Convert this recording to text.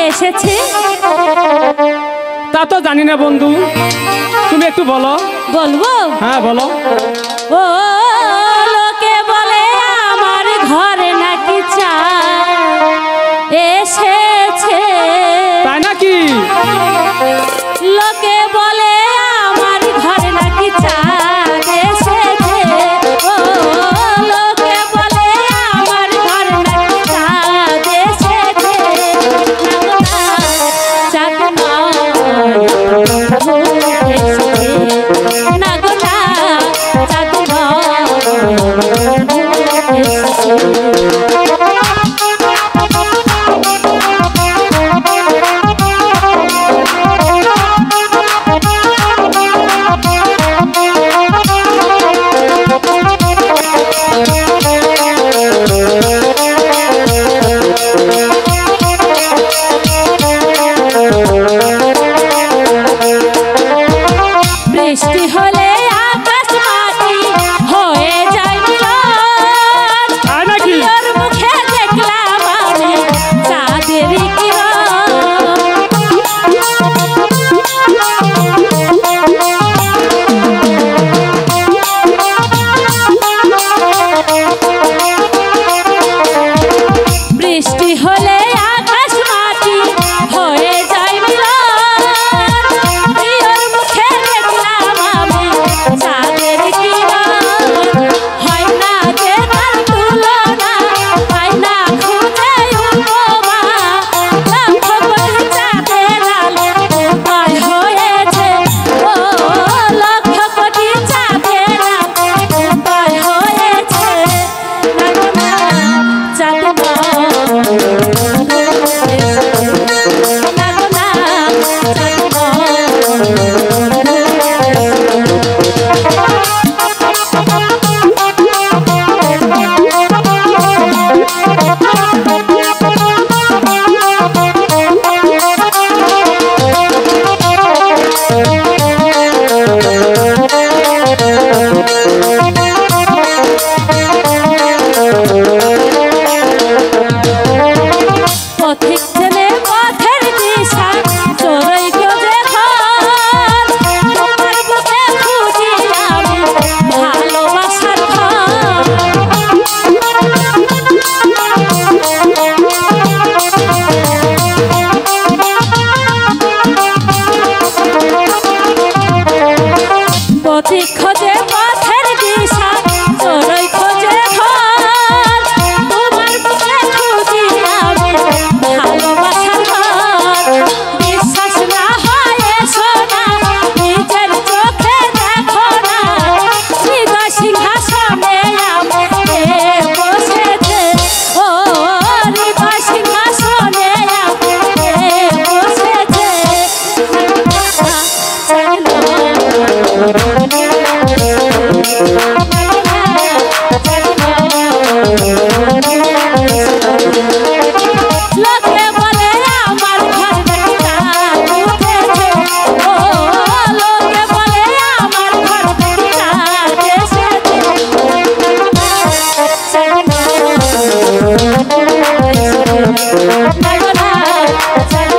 এসেছে? তা তো জানি না বন্ধু, তুমি একটু বলো। বলবো? হ্যাঁ বলো। ও লোকে বলে আমার ঘরে নাকি চাঁদ এসেছে। তাই নাকি? লোকে বলে আমার ঘরে নাকি চাঁদ এসেছে। ও লোকে বলে আমার ঘরে নাকি চাঁদ এসেছে। চাঁদ না গো না, চাঁদ বৃষ্টি হলে আকাশ মাটি হয়ে যায় মিলন। তোর মুখে দেখলাম আমি চাঁদের কিরণ। বৃষ্টি হলে আকাশ মাটি হয়ে যায় মিলন। তোর মুখে দেখলাম আমি চাঁদের কিরণ। হয় না যে তার তুলনা, পাই না খুঁজে উপমা। লাখ কোটি চাঁদের আলো উদয় হয়েছে। ও লক্ষ কোটি চাঁদের আলো উদয় হয়েছে। না গো না, চাঁদ না গো না, পথিক ছেলে পথের দিশা চোরই খোঁজে ঘর। তোমার বুকে খুঁজি আমি ভালোবাসার ঘর। পথিক খোঁজে পথের দিশা চোরই খোঁজে ঘর। তোমার বুকে খুঁজি আমি ভালোবাসার ঘর। বিশ্বাস না হয় এসো না, নিজের চোখে দেখো না। হৃদয় সিংহাসনে আমি বসেছে। ও হৃদয় সিংহাসনে আমি বসেছে। লোকে বলে আমার ঘর নাকি চাঁদ উঠেছে। ও লোকে বলে আমার ঘর নাকি চাঁদ এসেছে। না গো না, চাঁদ চাঁদ